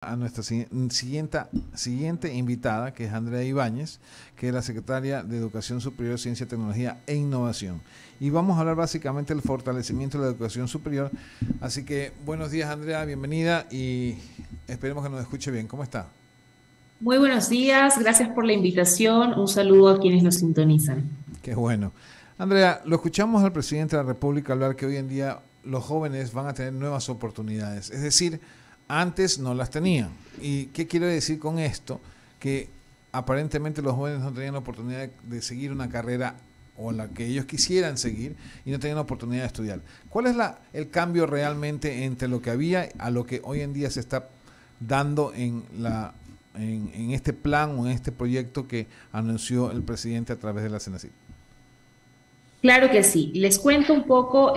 a nuestra siguiente invitada, que es Andrea Ibáñez, que es la secretaria de Educación Superior, Ciencia, Tecnología e Innovación. Y vamos a hablar básicamente del fortalecimiento de la educación superior. Así que buenos días, Andrea, bienvenida y esperemos que nos escuche bien. ¿Cómo está? Muy buenos días, gracias por la invitación. Un saludo a quienes nos sintonizan. Qué bueno. Andrea, lo escuchamos al presidente de la República hablar que hoy en día los jóvenes van a tener nuevas oportunidades. Es decir, antes no las tenían. ¿Y qué quiero decir con esto? Que aparentemente los jóvenes no tenían la oportunidad de seguir una carrera o la que ellos quisieran seguir y no tenían la oportunidad de estudiar. ¿Cuál es el cambio realmente entre lo que había a lo que hoy en día se está dando en este plan o en este proyecto que anunció el presidente a través de la CENACYT? Claro que sí. Les cuento un poco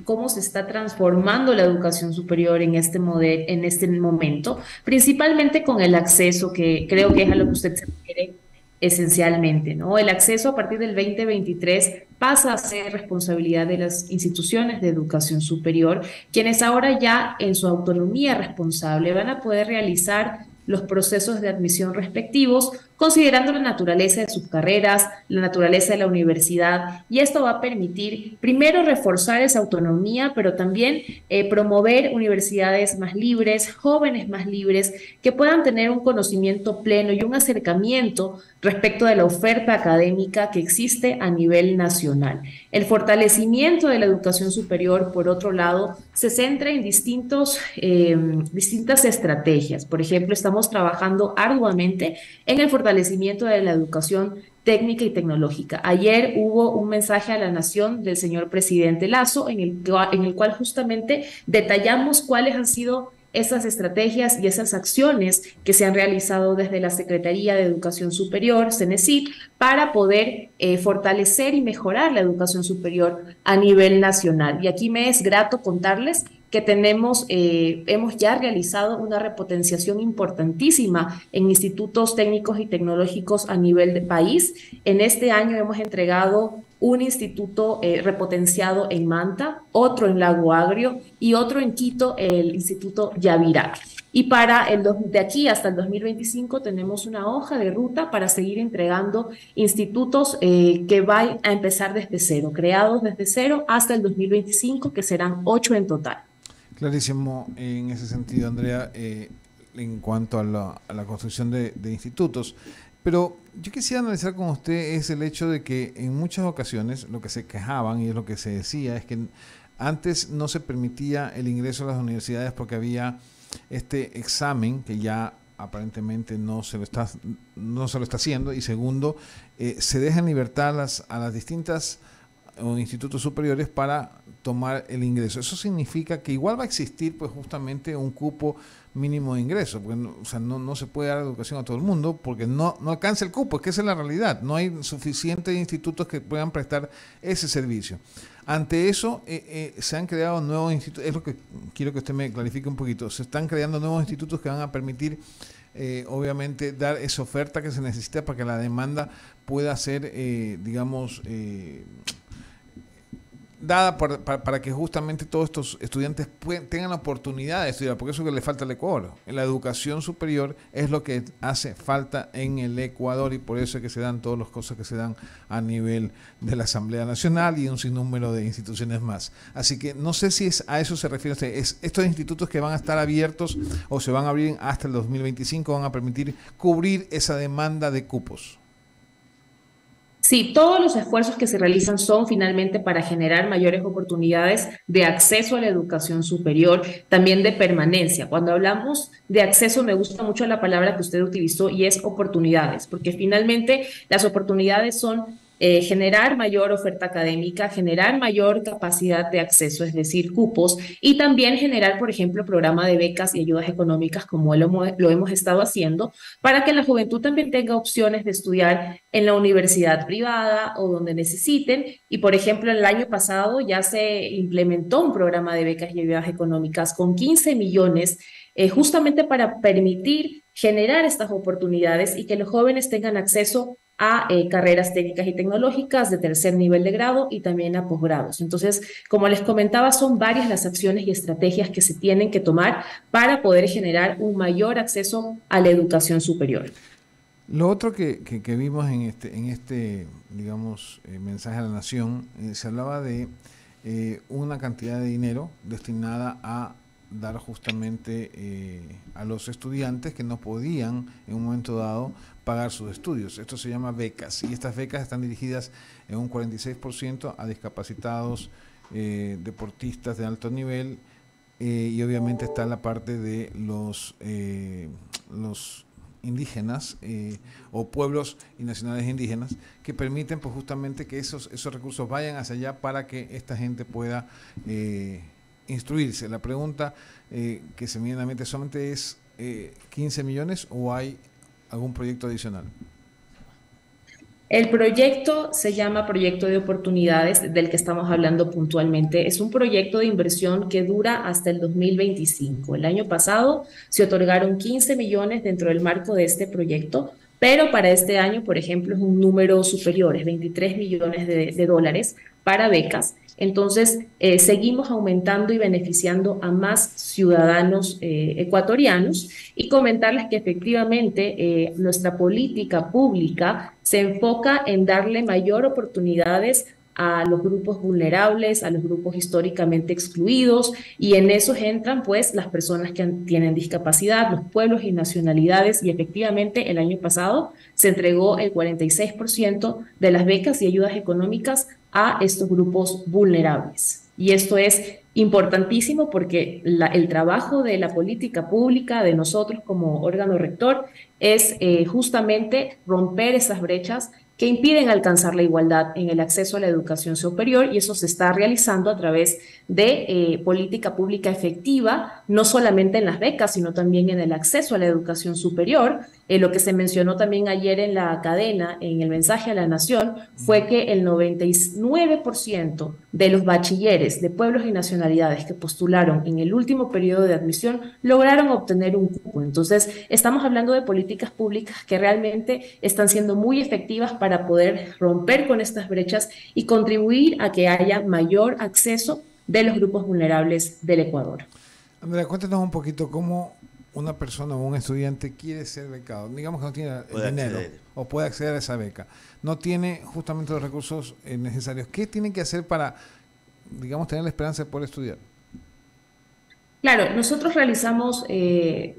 cómo se está transformando la educación superior en en este momento, principalmente con el acceso, que creo que es a lo que usted se refiere esencialmente, ¿no? El acceso a partir del 2023 pasa a ser responsabilidad de las instituciones de educación superior, quienes ahora ya en su autonomía responsable van a poder realizar los procesos de admisión respectivos, considerando la naturaleza de sus carreras, la naturaleza de la universidad, y esto va a permitir, primero, reforzar esa autonomía, pero también promover universidades más libres, jóvenes más libres, que puedan tener un conocimiento pleno y un acercamiento respecto de la oferta académica que existe a nivel nacional. El fortalecimiento de la educación superior, por otro lado, se centra en distintas estrategias. Por ejemplo, estamos trabajando arduamente en el fortalecimiento de la educación técnica y tecnológica. Ayer hubo un mensaje a la nación del señor presidente Lazo en el cual justamente detallamos cuáles han sido esas estrategias y esas acciones que se han realizado desde la Secretaría de Educación Superior, CENESID, para poder fortalecer y mejorar la educación superior a nivel nacional. Y aquí me es grato contarles que hemos ya realizado una repotenciación importantísima en institutos técnicos y tecnológicos a nivel de país. En este año hemos entregado un instituto repotenciado en Manta, otro en Lago Agrio y otro en Quito, el Instituto Yavirac. Y de aquí hasta el 2025 tenemos una hoja de ruta para seguir entregando institutos que van a empezar desde cero, creados desde cero hasta el 2025, que serán 8 en total. Clarísimo en ese sentido, Andrea, en cuanto a la construcción de institutos. Pero yo quisiera analizar con usted es el hecho de que en muchas ocasiones lo que se quejaban y es lo que se decía es que antes no se permitía el ingreso a las universidades porque había este examen que ya aparentemente no se lo está haciendo, y segundo, se deja en libertad a las distintas o institutos superiores para tomar el ingreso. Eso significa que igual va a existir pues justamente un cupo mínimo de ingreso, porque no, o sea, no se puede dar educación a todo el mundo porque no alcanza el cupo, es que esa es la realidad, no hay suficientes institutos que puedan prestar ese servicio. Ante eso, se han creado nuevos institutos, es lo que quiero que usted me clarifique un poquito, se están creando nuevos institutos que van a permitir obviamente dar esa oferta que se necesita para que la demanda pueda ser, digamos, dada para que justamente todos estos estudiantes tengan la oportunidad de estudiar, porque eso es lo que le falta al Ecuador. La educación superior es lo que hace falta en el Ecuador y por eso es que se dan todas las cosas que se dan a nivel de la Asamblea Nacional y un sinnúmero de instituciones más. Así que no sé si a eso se refiere usted. Estos institutos que van a estar abiertos o se van a abrir hasta el 2025 van a permitir cubrir esa demanda de cupos. Sí, todos los esfuerzos que se realizan son finalmente para generar mayores oportunidades de acceso a la educación superior, también de permanencia. Cuando hablamos de acceso, me gusta mucho la palabra que usted utilizó y es oportunidades, porque finalmente las oportunidades son generar mayor oferta académica, generar mayor capacidad de acceso, es decir, cupos, y también generar, por ejemplo, programa de becas y ayudas económicas como lo hemos estado haciendo, para que la juventud también tenga opciones de estudiar en la universidad privada o donde necesiten. Y, por ejemplo, el año pasado ya se implementó un programa de becas y ayudas económicas con 15 millones justamente para permitir generar estas oportunidades y que los jóvenes tengan acceso a carreras técnicas y tecnológicas de tercer nivel de grado y también a posgrados. Entonces, como les comentaba, son varias las acciones y estrategias que se tienen que tomar para poder generar un mayor acceso a la educación superior. Lo otro que vimos en este digamos, mensaje a la nación, se hablaba de una cantidad de dinero destinada a dar justamente a los estudiantes que no podían en un momento dado pagar sus estudios. Esto se llama becas, y estas becas están dirigidas en un 46% a discapacitados, deportistas de alto nivel, y obviamente está la parte de los indígenas o pueblos y nacionales indígenas, que permiten pues justamente que esos recursos vayan hacia allá para que esta gente pueda instruirse. La pregunta que se me viene a la mente solamente es 15 millones o hay algún proyecto adicional. El proyecto se llama Proyecto de Oportunidades, del que estamos hablando puntualmente. Es un proyecto de inversión que dura hasta el 2025. El año pasado se otorgaron 15 millones dentro del marco de este proyecto, pero para este año, por ejemplo, es un número superior, es 23 millones de dólares para becas. Entonces, seguimos aumentando y beneficiando a más ciudadanos ecuatorianos, y comentarles que efectivamente nuestra política pública se enfoca en darle mayor oportunidades a los grupos vulnerables, a los grupos históricamente excluidos, y en esos entran pues las personas que tienen discapacidad, los pueblos y nacionalidades, y efectivamente el año pasado se entregó el 46% de las becas y ayudas económicas a estos grupos vulnerables. Y esto es importantísimo porque el trabajo de la política pública, de nosotros como órgano rector, es justamente romper esas brechas que impiden alcanzar la igualdad en el acceso a la educación superior, y eso se está realizando a través de política pública efectiva, no solamente en las becas, sino también en el acceso a la educación superior. Lo que se mencionó también ayer en la cadena, en el mensaje a la nación, fue que el 99% de los bachilleres de pueblos y nacionalidades que postularon en el último periodo de admisión lograron obtener un cupo. Entonces, estamos hablando de políticas públicas que realmente están siendo muy efectivas para poder romper con estas brechas y contribuir a que haya mayor acceso de los grupos vulnerables del Ecuador. Andrea, cuéntanos un poquito cómo una persona o un estudiante quiere ser becado. Digamos que no tiene el dinero o puede acceder a esa beca. No tiene justamente los recursos necesarios. ¿Qué tiene que hacer para, digamos, tener la esperanza de poder estudiar? Claro, nosotros realizamos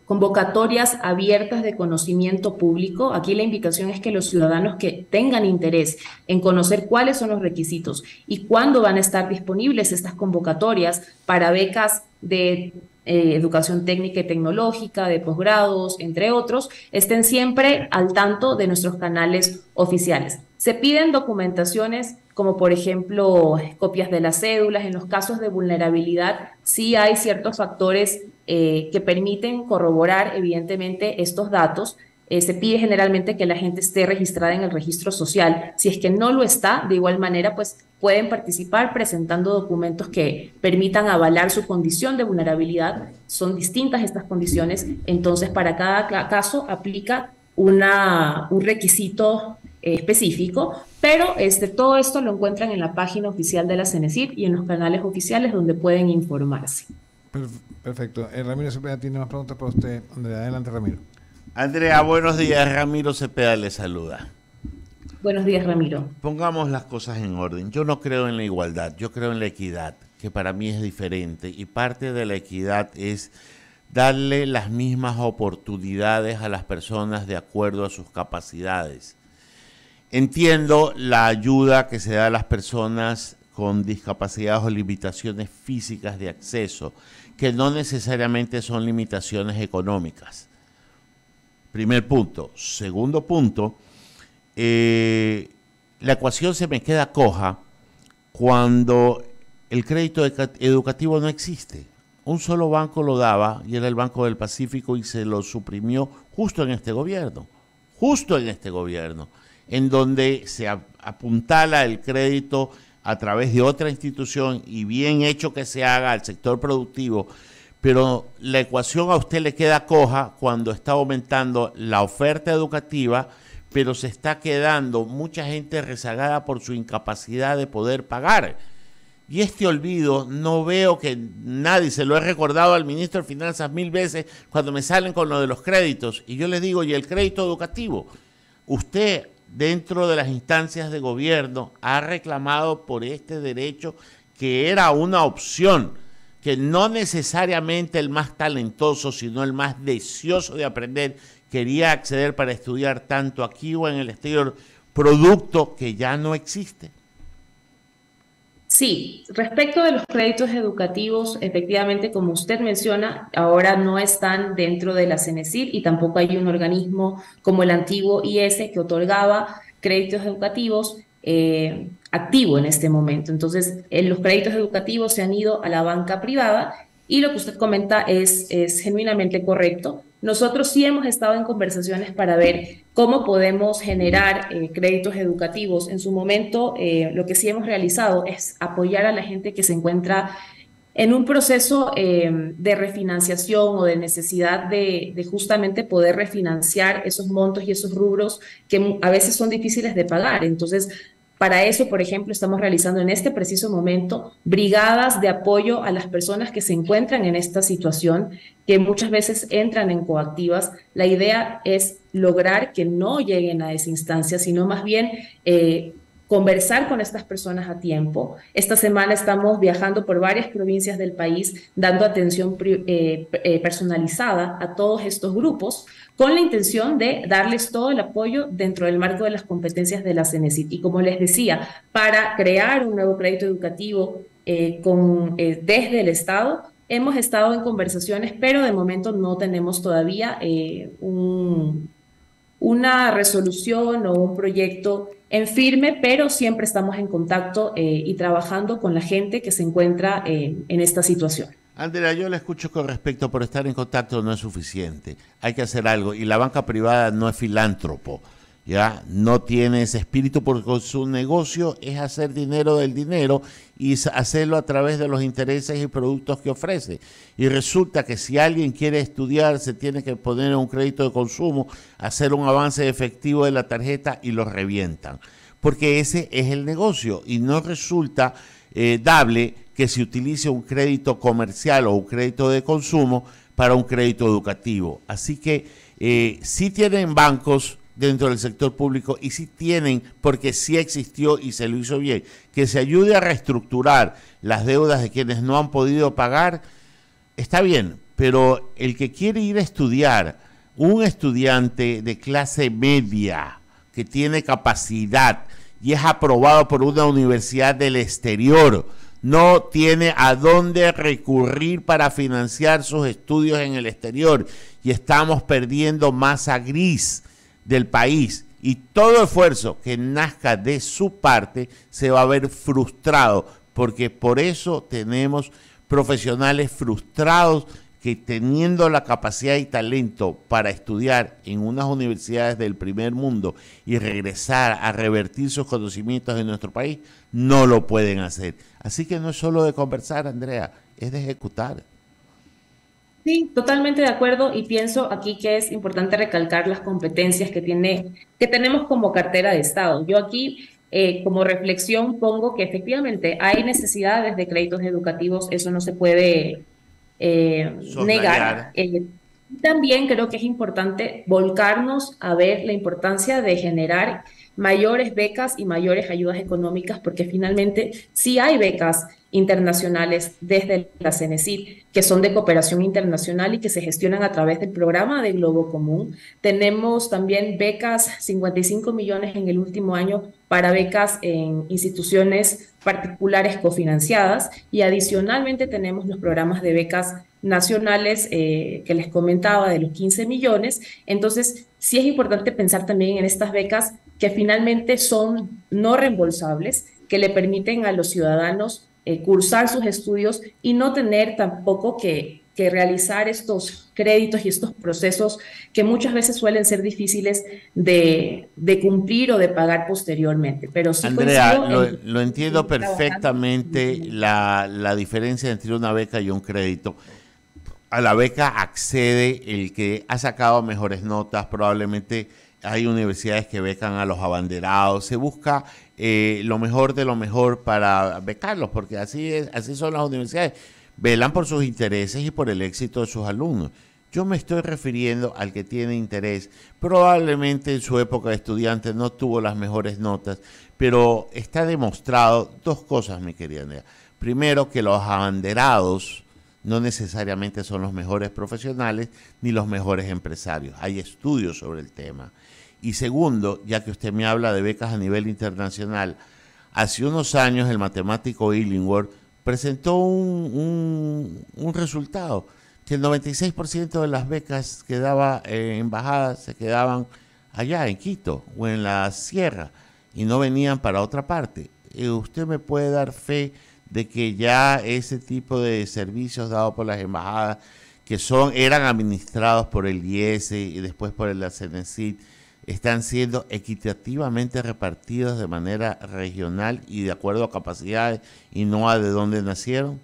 convocatorias abiertas de conocimiento público. Aquí la invitación es que los ciudadanos que tengan interés en conocer cuáles son los requisitos y cuándo van a estar disponibles estas convocatorias para becas de educación técnica y tecnológica, de posgrados, entre otros, estén siempre al tanto de nuestros canales oficiales. Se piden documentaciones como por ejemplo copias de las cédulas. En los casos de vulnerabilidad sí hay ciertos factores que permiten corroborar evidentemente estos datos. Se pide generalmente que la gente esté registrada en el registro social. Si es que no lo está, de igual manera, pues pueden participar presentando documentos que permitan avalar su condición de vulnerabilidad. Son distintas estas condiciones, entonces para cada caso aplica un requisito específico, pero todo esto lo encuentran en la página oficial de la CENESID y en los canales oficiales donde pueden informarse. Perfecto. Ramiro Cepeda tiene más preguntas para usted. Andrea, adelante, Ramiro. Andrea, buenos días. Ramiro Cepeda le saluda. Buenos días, Ramiro. Pongamos las cosas en orden. Yo no creo en la igualdad, yo creo en la equidad, que para mí es diferente, y parte de la equidad es darle las mismas oportunidades a las personas de acuerdo a sus capacidades. Entiendo la ayuda que se da a las personas con discapacidades o limitaciones físicas de acceso, que no necesariamente son limitaciones económicas. Primer punto. Segundo punto, la ecuación se me queda coja cuando el crédito educativo no existe. Un solo banco lo daba y era el Banco del Pacífico, y se lo suprimió justo en este gobierno, en donde se apuntala el crédito a través de otra institución, y bien hecho que se haga al sector productivo, pero la ecuación a usted le queda coja cuando está aumentando la oferta educativa, pero se está quedando mucha gente rezagada por su incapacidad de poder pagar. Y este olvido no veo que nadie, se lo he recordado al ministro de Finanzas 1000 veces cuando me salen con lo de los créditos. Y yo les digo, ¿y el crédito educativo? Usted, dentro de las instancias de gobierno, ha reclamado por este derecho que era una opción, que no necesariamente el más talentoso, sino el más deseoso de aprender quería acceder para estudiar tanto aquí o en el exterior, producto que ya no existe. Sí, respecto de los créditos educativos, efectivamente, como usted menciona, ahora no están dentro de la CENESID y tampoco hay un organismo como el antiguo IES que otorgaba créditos educativos activo en este momento. Entonces, los créditos educativos se han ido a la banca privada y lo que usted comenta es genuinamente correcto. Nosotros sí hemos estado en conversaciones para ver cómo podemos generar créditos educativos. En su momento, lo que sí hemos realizado es apoyar a la gente que se encuentra en un proceso de refinanciación o de necesidad de justamente poder refinanciar esos montos y esos rubros que a veces son difíciles de pagar. Entonces, para eso, por ejemplo, estamos realizando en este preciso momento brigadas de apoyo a las personas que se encuentran en esta situación, que muchas veces entran en coactivas. La idea es lograr que no lleguen a esa instancia, sino más bien conversar con estas personas a tiempo. Esta semana estamos viajando por varias provincias del país, dando atención personalizada a todos estos grupos, con la intención de darles todo el apoyo dentro del marco de las competencias de la CENESID. Y como les decía, para crear un nuevo crédito educativo desde el Estado, hemos estado en conversaciones, pero de momento no tenemos todavía una resolución o un proyecto en firme, pero siempre estamos en contacto y trabajando con la gente que se encuentra en esta situación. Andrea, yo le escucho con respecto, por estar en contacto no es suficiente. Hay que hacer algo. Y la banca privada no es filántropo, ¿ya? No tiene ese espíritu porque su negocio es hacer dinero del dinero y hacerlo a través de los intereses y productos que ofrece. Y resulta que si alguien quiere estudiar, se tiene que poner un crédito de consumo, hacer un avance efectivo de la tarjeta y lo revientan. Porque ese es el negocio y no resulta dable que se utilice un crédito comercial o un crédito de consumo para un crédito educativo. Así que sí tienen bancos dentro del sector público y sí tienen, porque sí existió y se lo hizo bien, que se ayude a reestructurar las deudas de quienes no han podido pagar, está bien, pero el que quiere ir a estudiar, un estudiante de clase media que tiene capacidad y es aprobado por una universidad del exterior, no tiene a dónde recurrir para financiar sus estudios en el exterior y estamos perdiendo masa gris del país y todo esfuerzo que nazca de su parte se va a ver frustrado, porque por eso tenemos profesionales frustrados que teniendo la capacidad y talento para estudiar en unas universidades del primer mundo y regresar a revertir sus conocimientos en nuestro país, no lo pueden hacer. Así que no es solo de conversar, Andrea, es de ejecutar. Sí, totalmente de acuerdo y pienso aquí que es importante recalcar las competencias que tenemos como cartera de Estado. Yo aquí como reflexión pongo que efectivamente hay necesidades de créditos educativos, eso no se puede negar. También creo que es importante volcarnos a ver la importancia de generar mayores becas y mayores ayudas económicas, porque finalmente sí hay becas internacionales desde la CENESID, que son de cooperación internacional y que se gestionan a través del programa de Globo Común. Tenemos también becas, 55 millones en el último año para becas en instituciones particulares cofinanciadas y adicionalmente tenemos los programas de becas nacionales que les comentaba de los 15 millones. Entonces, sí es importante pensar también en estas becas que finalmente son no reembolsables, que le permiten a los ciudadanos cursar sus estudios y no tener tampoco que realizar estos créditos y estos procesos que muchas veces suelen ser difíciles de cumplir o de pagar posteriormente. Pero sí, Andrea, lo entiendo perfectamente la diferencia entre una beca y un crédito. a la beca accede el que ha sacado mejores notas, probablemente hay universidades que becan a los abanderados, se busca lo mejor de lo mejor para becarlos, porque así son las universidades, velan por sus intereses y por el éxito de sus alumnos. Yo me estoy refiriendo al que tiene interés, probablemente en su época de estudiante no tuvo las mejores notas, pero está demostrado dos cosas, mi querida Andrea. Primero, que los abanderados no necesariamente son los mejores profesionales ni los mejores empresarios. Hay estudios sobre el tema. Y segundo, ya que usted me habla de becas a nivel internacional, hace unos años el matemático Illingworth presentó un resultado, que el 96% de las becas que daba embajadas se quedaban allá en Quito o en la sierra y no venían para otra parte. ¿Usted me puede dar fe de que ya ese tipo de servicios dados por las embajadas, que eran administrados por el IES y después por el CENESID, están siendo equitativamente repartidos de manera regional y de acuerdo a capacidades y no a de dónde nacieron?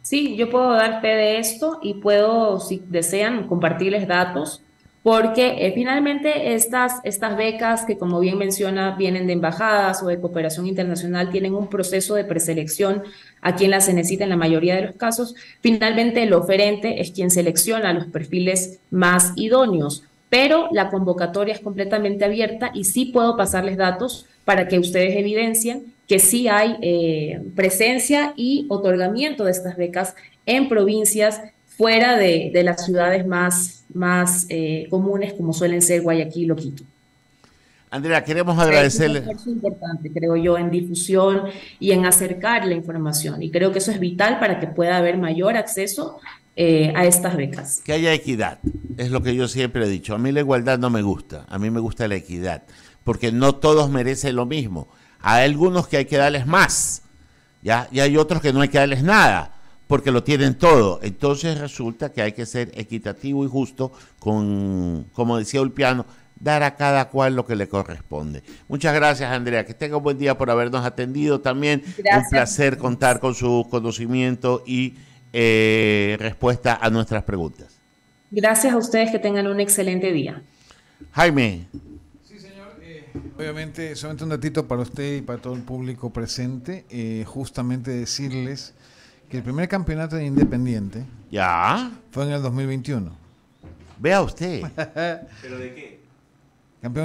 Sí, yo puedo dar fe de esto y puedo, si desean, compartirles datos, porque finalmente estas becas que, como bien menciona, vienen de embajadas o de cooperación internacional, tienen un proceso de preselección a quien las necesita en la mayoría de los casos. Finalmente, el oferente es quien selecciona los perfiles más idóneos, pero la convocatoria es completamente abierta y sí puedo pasarles datos para que ustedes evidencien que sí hay presencia y otorgamiento de estas becas en provincias fuera de las ciudades más comunes, como suelen ser Guayaquil o Quito. Andrea, queremos agradecerle. Es un esfuerzo importante, creo yo, en difusión y en acercar la información. Y creo que eso es vital para que pueda haber mayor acceso a estas becas. Que haya equidad, es lo que yo siempre he dicho. A mí la igualdad no me gusta, a mí me gusta la equidad, porque no todos merecen lo mismo. Hay algunos que hay que darles más, ¿ya? Y hay otros que no hay que darles nada, porque lo tienen todo. Entonces resulta que hay que ser equitativo y justo con, como decía Ulpiano, dar a cada cual lo que le corresponde. Muchas gracias, Andrea. Que tenga un buen día por habernos atendido también. Gracias. Un placer contar con su conocimiento y respuesta a nuestras preguntas. Gracias a ustedes, que tengan un excelente día. Jaime. Obviamente, solamente un datito para usted y para todo el público presente, justamente decirles que el primer campeonato de Independiente ¿Ya? fue en el 2021. Vea usted. ¿Pero de qué?